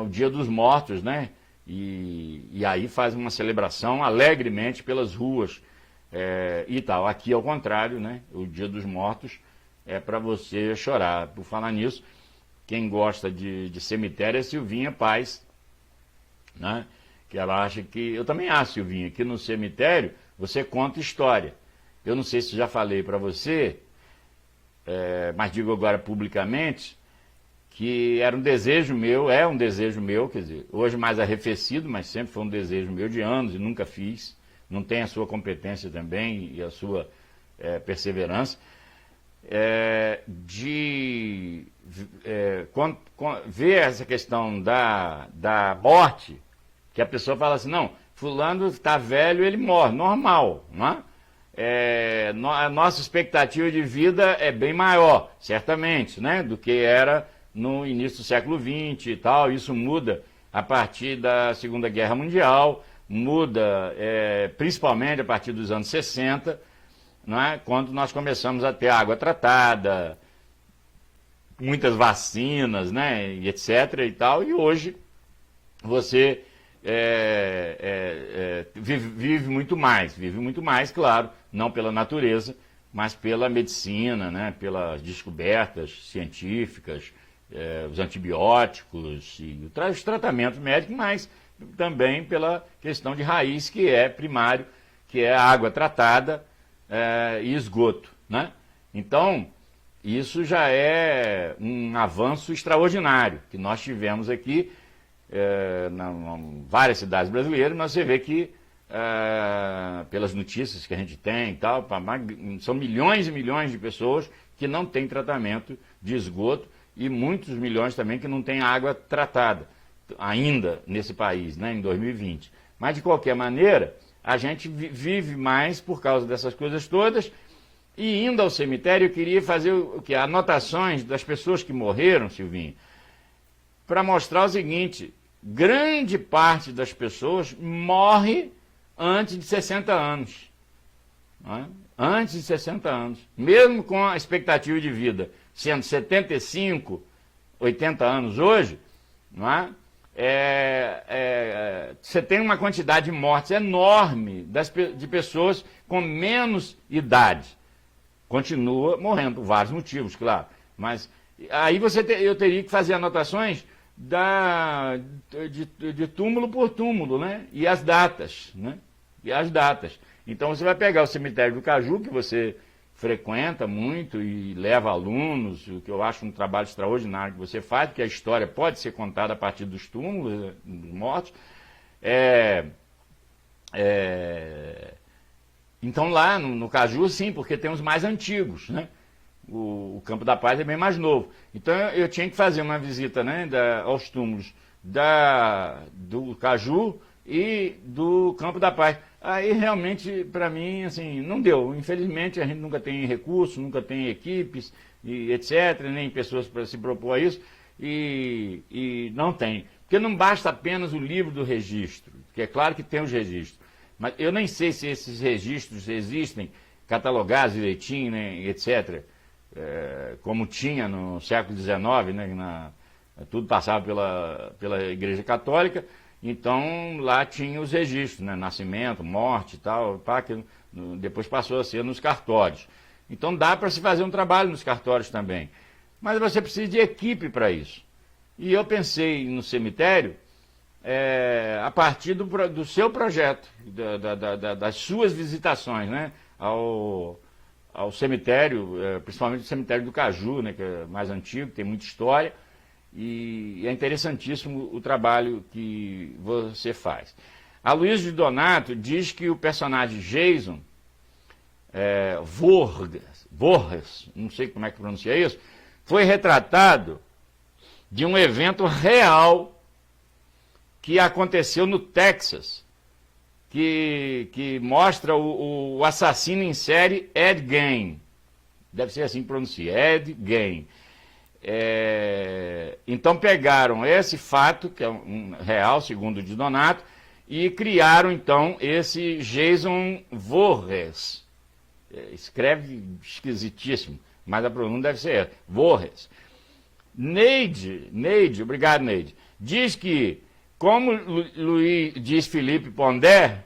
o Dia dos Mortos, né, e aí fazem uma celebração alegremente pelas ruas e tal. Aqui, ao contrário, né, o Dia dos Mortos é para você chorar. Por falar nisso, quem gosta de cemitério é Silvinha Paz, né, que ela acha que... Eu também acho, Silvinha, que no cemitério você conta história. Eu não sei se já falei para você, mas digo agora publicamente, que era um desejo meu, é um desejo meu, quer dizer, hoje mais arrefecido, mas sempre foi um desejo meu de anos e nunca fiz. Não tem a sua competência também e a sua perseverança, ver essa questão da morte, que a pessoa fala assim, não, fulano está velho, ele morre, normal, não é? A nossa expectativa de vida é bem maior, certamente, né, do que era no início do século XX e tal. Isso muda a partir da Segunda Guerra Mundial, muda principalmente a partir dos anos 60, não é? Quando nós começamos a ter água tratada, muitas vacinas, né, e etc. e tal, e hoje você vive muito mais, claro, não pela natureza, mas pela medicina, né, pelas descobertas científicas, os antibióticos e os tratamentos médicos, mas também pela questão de raiz, que é primário, que é a água tratada e esgoto, né? Então, isso já é um avanço extraordinário que nós tivemos aqui em várias cidades brasileiras, mas você vê que, pelas notícias que a gente tem e tal, são milhões e milhões de pessoas que não têm tratamento de esgoto e muitos milhões também que não têm água tratada ainda nesse país, né, em 2020. Mas, de qualquer maneira, a gente vive mais por causa dessas coisas todas. E indo ao cemitério, eu queria fazer anotações das pessoas que morreram, Silvinho, para mostrar o seguinte: grande parte das pessoas morre antes de 60 anos. Não é? Antes de 60 anos. Mesmo com a expectativa de vida sendo 75, 80 anos hoje, não é? Você tem uma quantidade de mortes enorme de pessoas com menos idade. Continua morrendo por vários motivos, claro. Mas aí eu teria que fazer anotações de túmulo por túmulo, né? E as datas, né? E as datas. Então você vai pegar o cemitério do Caju, que você frequenta muito e leva alunos, o que eu acho um trabalho extraordinário que você faz, porque a história pode ser contada a partir dos túmulos, dos mortos. Então lá no Caju, sim, porque tem os mais antigos, né? O Campo da Paz é bem mais novo. Então eu tinha que fazer uma visita, né, aos túmulos do Caju e do Campo da Paz. Aí realmente, para mim, assim, não deu. Infelizmente, a gente nunca tem recursos, nunca tem equipes, e etc., nem pessoas para se propor a isso, e não tem. Porque não basta apenas o livro do registro, que é claro que tem os registros, mas eu nem sei se esses registros existem, catalogados direitinho, né, etc., como tinha no século XIX, né, tudo passava pela Igreja Católica. Então lá tinha os registros, né? Nascimento, morte e tal, que depois passou a ser nos cartórios. Então dá para se fazer um trabalho nos cartórios também. Mas você precisa de equipe para isso. E eu pensei no cemitério a partir do seu projeto, das suas visitações, né? ao cemitério, principalmente o cemitério do Caju, né? Que é mais antigo, tem muita história. E é interessantíssimo o trabalho que você faz. A Luiz de Donato diz que o personagem Jason Voorhees, não sei como é que pronuncia isso, foi retratado de um evento real que aconteceu no Texas, que mostra o assassino em série Ed Gein. Deve ser assim que pronuncia, Ed Gein. Então pegaram esse fato, que é um real, segundo o de Donato, e criaram então esse Jason Voorhees. Escreve esquisitíssimo, mas a pronúncia deve ser essa, Voorhees. Neide, obrigado Neide, diz que, como diz Felipe Pondé,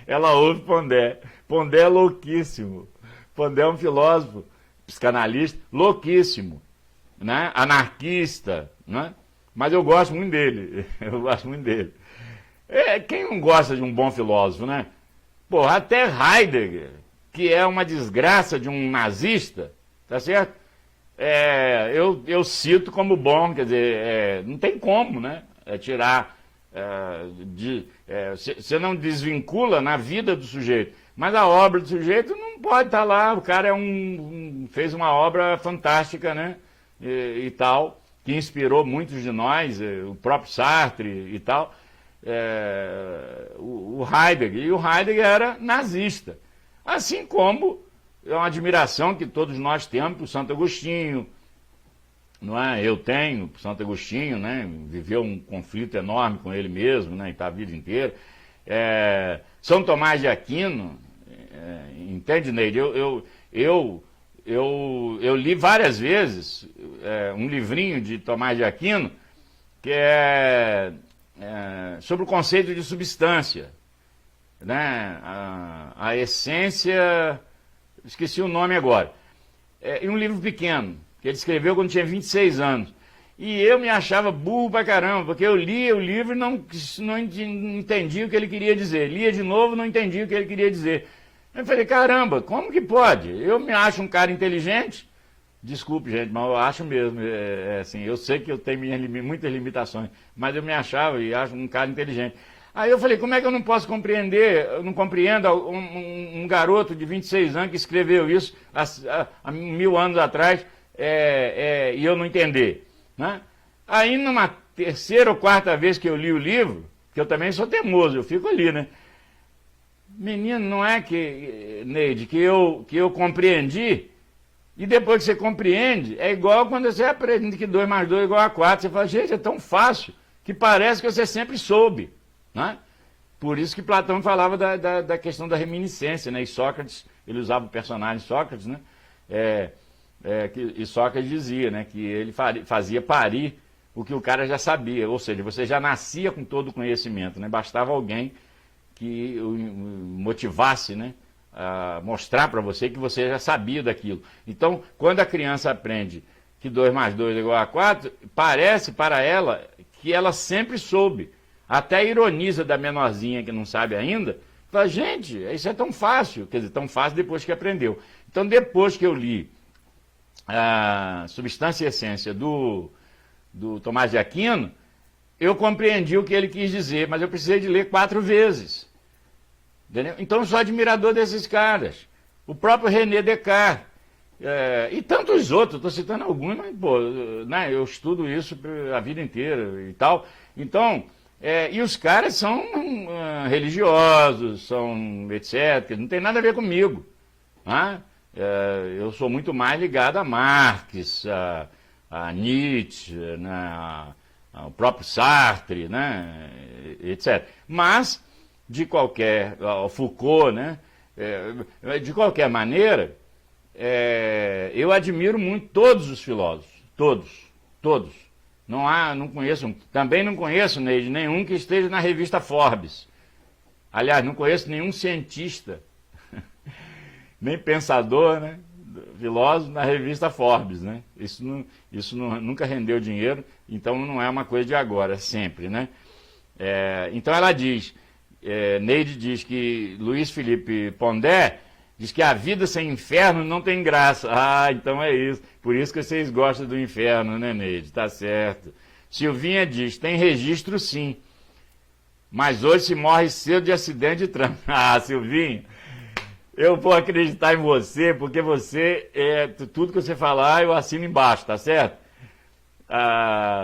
ela ouve Pondé. Pondé é louquíssimo. Pondé é um filósofo, psicanalista, louquíssimo. Né? Anarquista, né? Mas eu gosto muito dele, quem não gosta de um bom filósofo, né? Pô, até Heidegger, que é uma desgraça de um nazista, tá certo? Eu cito como bom, quer dizer, não tem como, né? Tirar, você não desvincula na vida do sujeito, mas a obra do sujeito não pode estar lá, o cara fez uma obra fantástica, né? E tal, que inspirou muitos de nós, o próprio Sartre e tal, o Heidegger. E o Heidegger era nazista. Assim como é uma admiração que todos nós temos por Santo Agostinho, não é? Eu tenho por Santo Agostinho, né? Viveu um conflito enorme com ele mesmo, né? E tá a vida inteira. São Tomás de Aquino, entende, Neide? Eu li várias vezes um livrinho de Tomás de Aquino que é sobre o conceito de substância, né? A essência, esqueci o nome agora, em um livro pequeno, que ele escreveu quando tinha 26 anos. E eu me achava burro pra caramba, porque eu lia o livro e não entendia o que ele queria dizer. Lia de novo, não entendia o que ele queria dizer. Eu falei, caramba, como que pode? Eu me acho um cara inteligente. Desculpe, gente, mas eu acho mesmo. Assim, eu sei que eu tenho muitas limitações, mas eu me achava e acho um cara inteligente. Aí eu falei, como é que eu não posso compreender, eu não compreendo um garoto de 26 anos que escreveu isso há 1000 anos atrás e eu não entender? Né? Aí numa terceira ou quarta vez que eu li o livro, que eu também sou teimoso, eu fico ali, né? Menino, não é que, Neide, que eu compreendi, e depois que você compreende, é igual quando você aprende que 2 mais 2 é igual a 4, você fala, gente, é tão fácil, que parece que você sempre soube, né? Por isso que Platão falava da questão da reminiscência, né? E Sócrates, ele usava o personagem Sócrates, né? E Sócrates dizia, né, que ele fazia parir o que o cara já sabia, ou seja, você já nascia com todo o conhecimento, né? Bastava alguém que o motivasse, né, a mostrar para você que você já sabia daquilo. Então, quando a criança aprende que 2 mais 2 é igual a 4, parece para ela que ela sempre soube. Até ironiza da menorzinha que não sabe ainda, fala, gente, isso é tão fácil, quer dizer, tão fácil depois que aprendeu. Então, depois que eu li a Substância e Essência do Tomás de Aquino, eu compreendi o que ele quis dizer, mas eu precisei de ler 4 vezes. Entendeu? Então eu sou admirador desses caras. O próprio René Descartes. E tantos outros, estou citando alguns, mas pô, né, eu estudo isso a vida inteira e tal. Então, e os caras são religiosos, são etc. Não tem nada a ver comigo. Né? Eu sou muito mais ligado a Marx, a Nietzsche, né, ao próprio Sartre, né, etc. Mas, ao Foucault, né, de qualquer maneira, eu admiro muito todos os filósofos, todos. Não conheço, também não conheço, Neide, nenhum que esteja na revista Forbes. Aliás, não conheço nenhum cientista, nem pensador, né, filósofo na revista Forbes, né? Isso nunca rendeu dinheiro, então não é uma coisa de agora, é sempre, né? Então ela diz, Neide diz que Luiz Felipe Pondé diz que a vida sem inferno não tem graça. Ah, então é isso. Por isso que vocês gostam do inferno, né, Neide? Tá certo. Silvinha diz, tem registro sim, mas hoje se morre cedo de acidente de trânsito. Ah, Silvinha, eu vou acreditar em você, porque você, tudo que você falar, eu assino embaixo, tá certo?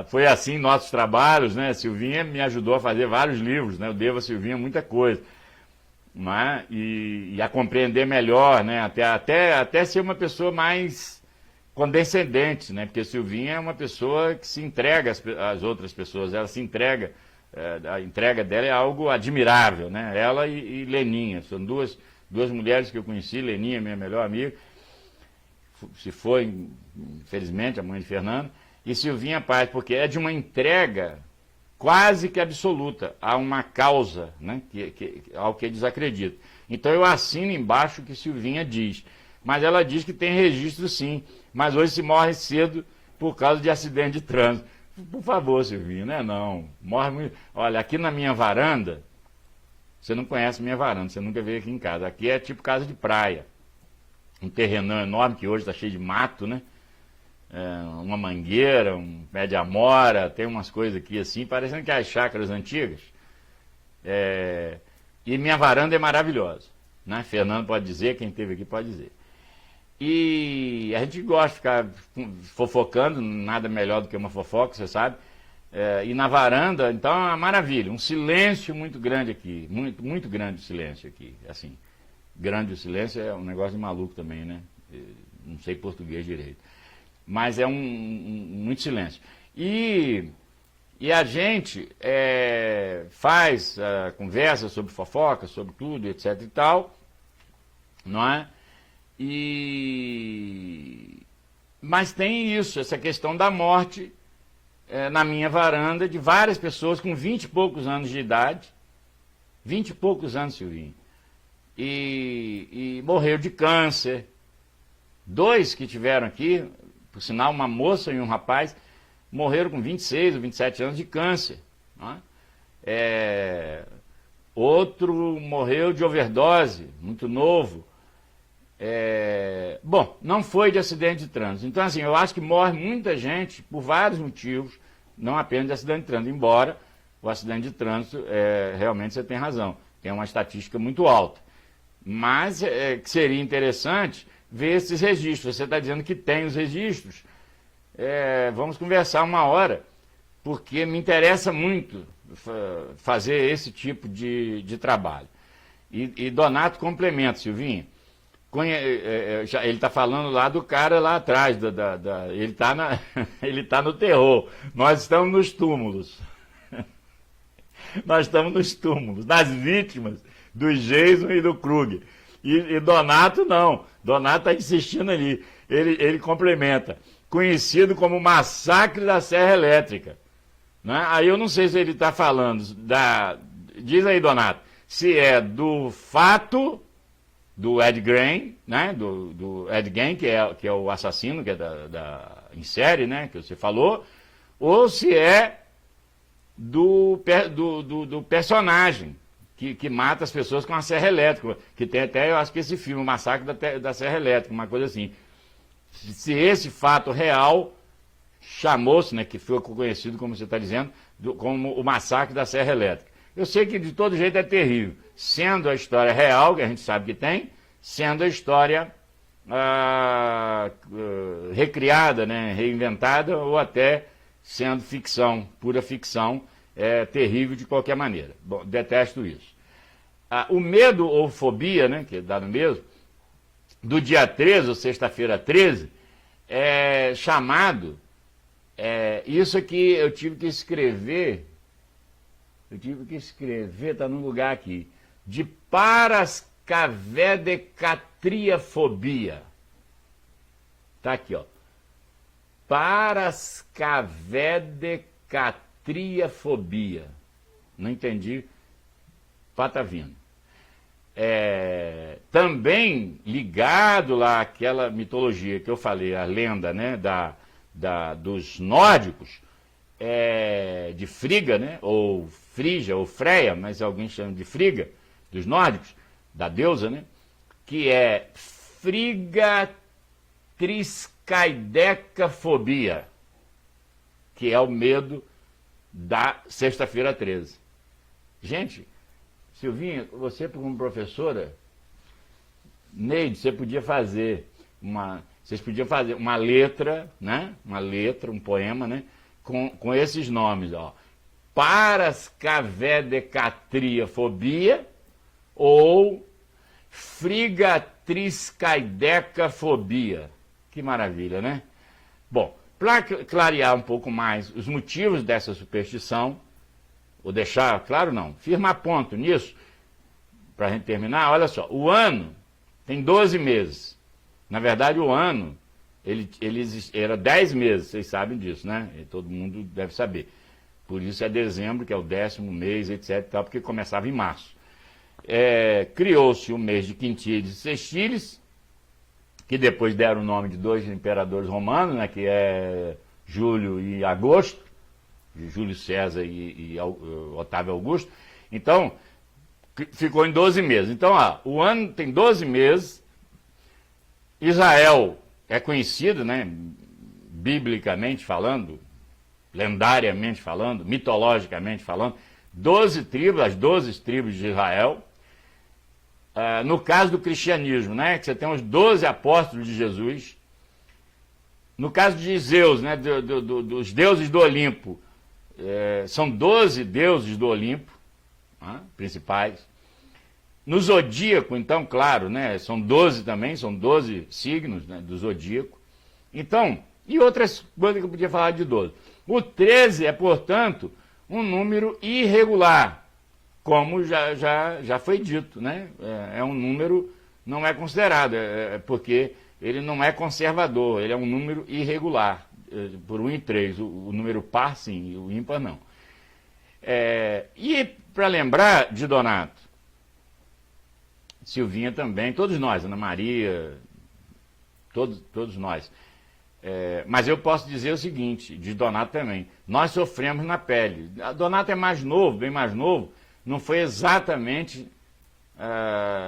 Foi assim em nossos trabalhos, né? Silvinha me ajudou a fazer vários livros, né? Eu devo a Silvinha muita coisa. Né? E a compreender melhor, né? Até ser uma pessoa mais condescendente, né? Porque Silvinha é uma pessoa que se entrega às outras pessoas, ela se entrega, a entrega dela é algo admirável, né? Ela e Leninha, são duas mulheres que eu conheci, Leninha, minha melhor amiga, se foi, infelizmente, a mãe de Fernando, e Silvinha Paz, porque é de uma entrega quase que absoluta a uma causa, né, ao que eles acreditam. Então eu assino embaixo o que Silvinha diz, mas ela diz que tem registro sim, mas hoje se morre cedo por causa de acidente de trânsito. Por favor, Silvinha, não é não, morre muito. Olha, aqui na minha varanda, você não conhece minha varanda, você nunca veio aqui em casa, aqui é tipo casa de praia, um terrenão enorme que hoje está cheio de mato, né? Uma mangueira, um pé de amora, tem umas coisas aqui assim, parecendo que é as chácaras antigas. E minha varanda é maravilhosa, né? Fernando pode dizer, quem esteve aqui pode dizer. E a gente gosta de ficar fofocando, nada melhor do que uma fofoca, você sabe. E na varanda, então é uma maravilha, um silêncio muito grande aqui, muito, muito grande o silêncio aqui, assim. Grande o silêncio é um negócio de maluco também, né? Não sei português direito. Mas é muito silêncio. E E a gente faz conversa sobre fofoca, sobre tudo, etc e tal, não é? Mas tem isso, essa questão da morte na minha varanda, de várias pessoas com 20 e poucos anos de idade, 20 e poucos anos, Silvinho, e morreu de câncer. 2 que tiveram aqui, por sinal, uma moça e um rapaz, morreram com 26 ou 27 anos de câncer. Não é? Outro morreu de overdose, muito novo. Bom, não foi de acidente de trânsito. Então, assim, eu acho que morre muita gente por vários motivos, não apenas de acidente de trânsito, embora o acidente de trânsito, realmente você tem razão, tem uma estatística muito alta. Mas que seria interessante ver esses registros. Você está dizendo que tem os registros. Vamos conversar uma hora, porque me interessa muito fazer esse tipo de trabalho. E Donato complementa, Silvinho. Ele está falando lá do cara lá atrás, ele está no terror. Nós estamos nos túmulos. Nós estamos nos túmulos, nas vítimas do Jason e do Kruger. E Donato não. Donato está insistindo ali. Ele complementa. Conhecido como Massacre da Serra Elétrica. Né? Aí eu não sei se ele está falando diz aí, Donato, se é do fato do Ed Gein, né? do Ed Gein, que é o assassino, que é em série, né? Que você falou, ou se é do personagem que mata as pessoas com a serra elétrica, que tem até, eu acho que esse filme, o Massacre da Serra Elétrica, uma coisa assim. Se esse fato real chamou-se, né, que foi conhecido, como você está dizendo, como o Massacre da Serra Elétrica. Eu sei que de todo jeito é terrível, sendo a história real, que a gente sabe que tem, sendo a história recriada, né, reinventada, ou até sendo ficção, pura ficção, terrível de qualquer maneira. Bom, detesto isso. O medo ou fobia, né, que dá no mesmo, do dia 13, ou sexta-feira 13, é chamado, isso aqui eu tive que escrever, está num lugar aqui, de parascavedecatriafobia. Está aqui, ó. Parascavedecatriafobia. Não entendi, tá vindo. Também ligado lá àquela mitologia que eu falei, a lenda, né, dos nórdicos, de Friga, né, ou Frígia, ou Freia, mas alguém chama de Friga, dos nórdicos, da deusa, né, que é frigatriscaidecafobia, que é o medo da sexta-feira 13. Gente, Silvinha, você como professora, Neide, vocês podiam fazer uma letra, né? Uma letra, um poema, né? Com esses nomes, ó. Parascavedecatriafobia ou frigatriscaidecafobia. Que maravilha, né? Bom, para clarear um pouco mais os motivos dessa superstição, ou deixar, claro não, firmar ponto nisso, para a gente terminar, olha só, o ano tem 12 meses. Na verdade, o ano, ele era 10 meses, vocês sabem disso, né? E todo mundo deve saber. Por isso é dezembro, que é o 10º mês, etc, tal, porque começava em março. Criou-se o mês de Quintílis e Sextílis, que depois deram o nome de 2 imperadores romanos, né, que é Júlio e Agosto, de Júlio César e Otávio Augusto. Então, ficou em 12 meses. Então, o ano tem 12 meses. Israel é conhecido, né, biblicamente falando, lendariamente falando, mitologicamente falando, 12 tribos, as 12 tribos de Israel. No caso do cristianismo, né, que você tem os 12 apóstolos de Jesus. No caso de Zeus, né, dos deuses do Olimpo, são 12 deuses do Olimpo, né, principais. No zodíaco, então, claro, né, são 12 também, são 12 signos, né, do zodíaco. Então, e outras coisas que eu podia falar de 12. O 13 é, portanto, um número irregular, como já foi dito, né? É um número, não é considerado, porque ele não é conservador, ele é um número irregular, por 1 e 3, o número par sim, e o ímpar não. E para lembrar de Donato, Silvinha também, todos nós, Ana Maria, todos nós. Mas eu posso dizer o seguinte, de Donato também, nós sofremos na pele. Donato é mais novo, bem mais novo, não foi exatamente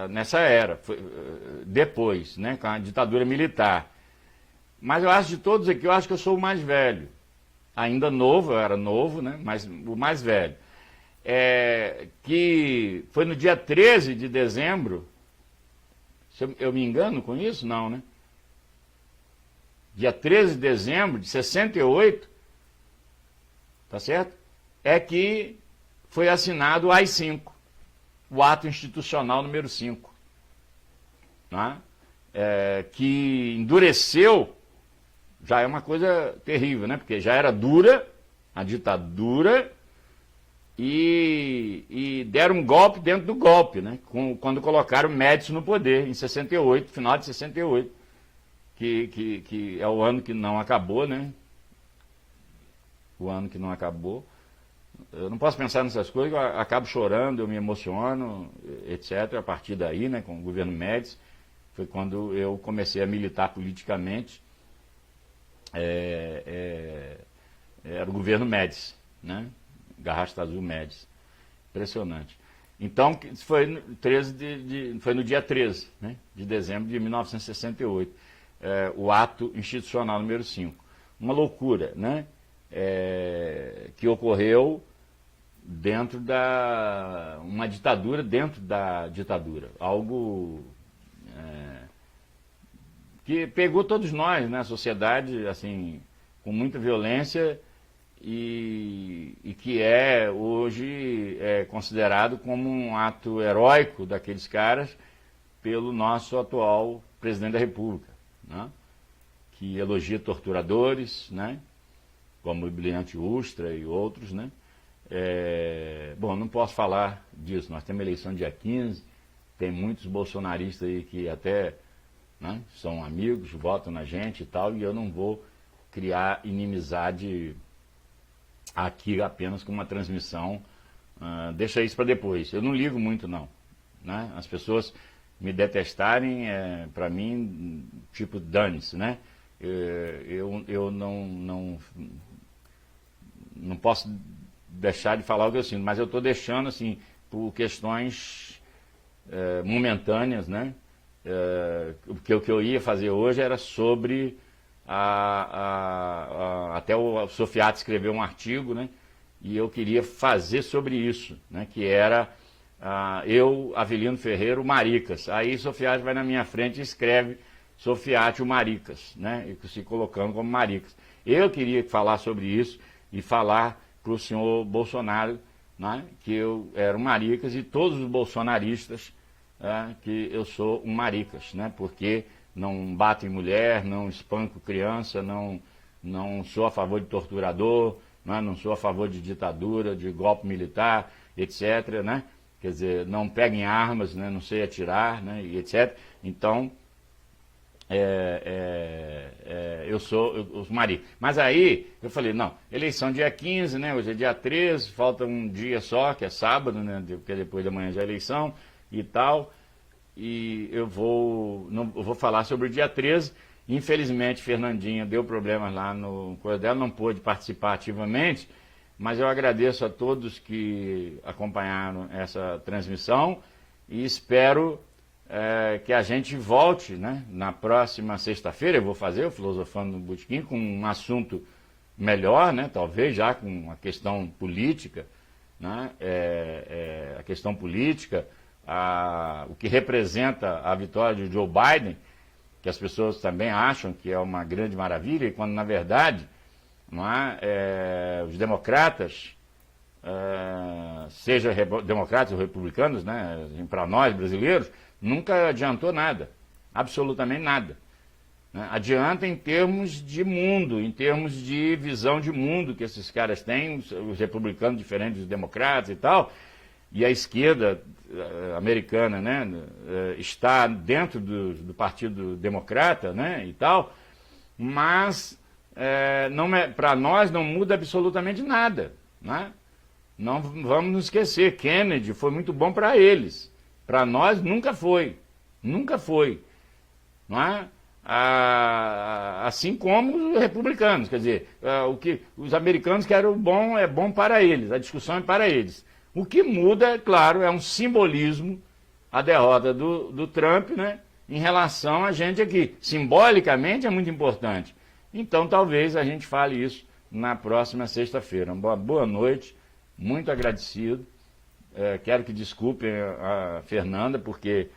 nessa era, foi depois, né, com a ditadura militar. Mas eu acho de todos aqui, eu acho que eu sou o mais velho. Ainda novo, eu era novo, né, mas o mais velho. Que foi no dia 13 de dezembro, se eu me engano com isso? Não, né? Dia 13 de dezembro de 68, tá certo? É que foi assinado o AI-5, o ato institucional número 5, né? Que endureceu, já é uma coisa terrível, né? Porque já era dura a ditadura e deram um golpe dentro do golpe, né? Quando colocaram Médici no poder, em 68, final de 68. Que é o ano que não acabou, né? O ano que não acabou. Eu não posso pensar nessas coisas, eu acabo chorando, eu me emociono, etc. A partir daí, né, com o governo Médici, foi quando eu comecei a militar politicamente. Era o governo Médici, né? Garrasta Azul Médici. Impressionante. Então, foi no dia 13, né, de dezembro de 1968. O ato institucional número 5. Uma loucura, né? Que ocorreu dentro uma ditadura dentro da ditadura. Algo que pegou todos nós, né? A sociedade, assim, com muita violência e que hoje considerado como um ato heróico daqueles caras pelo nosso atual presidente da República. Né? Que elogia torturadores, né? Como o Brilhante Ustra e outros, né? Bom, não posso falar disso, nós temos eleição dia 15, tem muitos bolsonaristas aí que até, né, são amigos, votam na gente e tal, e eu não vou criar inimizade aqui apenas com uma transmissão, deixa isso para depois, eu não ligo muito não, né? As pessoas me detestarem, para mim, tipo, dane-se, né? Eu não posso deixar de falar o que eu sinto, mas eu estou deixando, assim, por questões momentâneas, né? O que eu ia fazer hoje era sobre até o Sofiati escreveu um artigo, né? E eu queria fazer sobre isso, né? Que era eu, Avelino Ferreira, o Maricas. Aí Sofiati vai na minha frente e escreve Sofiati, o Maricas, né? Se colocando como Maricas. Eu queria falar sobre isso e falar para o senhor Bolsonaro, né, que eu era um Maricas e todos os bolsonaristas que eu sou um Maricas, né? Porque não bato em mulher, não espanco criança, não sou a favor de torturador, né? Não sou a favor de ditadura, de golpe militar, etc., né? Quer dizer, não peguem armas, né, não sei atirar, né, e etc. Então, eu sou os Maricas. Mas aí, eu falei, não, eleição dia 15, né, hoje é dia 13, falta um dia só, que é sábado, né, porque depois da manhã já é eleição e tal, e eu vou falar sobre o dia 13. Infelizmente, Fernandinha deu problemas lá no coisa dela, não pôde participar ativamente, mas eu agradeço a todos que acompanharam essa transmissão e espero que a gente volte, né, na próxima sexta-feira. Eu vou fazer o Filosofando no Botequim com um assunto melhor, né, talvez já com a questão política, né, a questão política, o que representa a vitória de Joe Biden, que as pessoas também acham que é uma grande maravilha, e quando na verdade os democratas, seja democratas ou republicanos, né, para nós brasileiros, nunca adiantou nada, absolutamente nada. né? Adianta em termos de mundo, em termos de visão de mundo que esses caras têm, os republicanos diferentes dos democratas e tal, e a esquerda americana, né, está dentro do Partido Democrata, né, e tal, mas para nós não muda absolutamente nada, né? Não vamos nos esquecer, Kennedy foi muito bom para eles, para nós nunca foi, não é? Assim como os republicanos, quer dizer, o que os americanos querem bom é bom para eles, a discussão é para eles. O que muda, é claro, é um simbolismo, a derrota do Trump, né, em relação a gente aqui. Simbolicamente é muito importante. Então talvez a gente fale isso na próxima sexta-feira. Boa noite, muito agradecido. Quero que desculpem a Fernanda, porque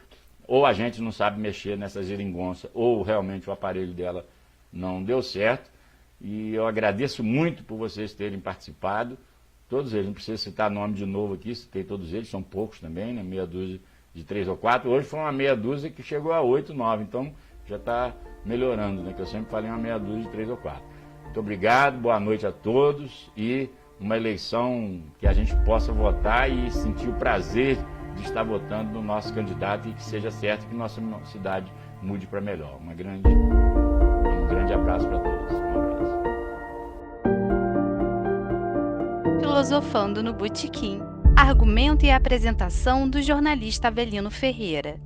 ou a gente não sabe mexer nessa geringonça, ou realmente o aparelho dela não deu certo. E eu agradeço muito por vocês terem participado. Todos eles, não preciso citar nome de novo aqui, citei todos eles, são poucos também, né? Meia dúzia de 3 ou 4. Hoje foi uma meia dúzia que chegou a 8, 9, então já está melhorando, né? Que eu sempre falei uma meia dúzia de 3 ou 4. Muito obrigado, boa noite a todos e uma eleição que a gente possa votar e sentir o prazer de estar votando no nosso candidato e que seja certo que nossa cidade mude para melhor. Um grande abraço para todos. Um abraço. Filosofando no Botequim. Argumento e apresentação do jornalista Avelino Ferreira.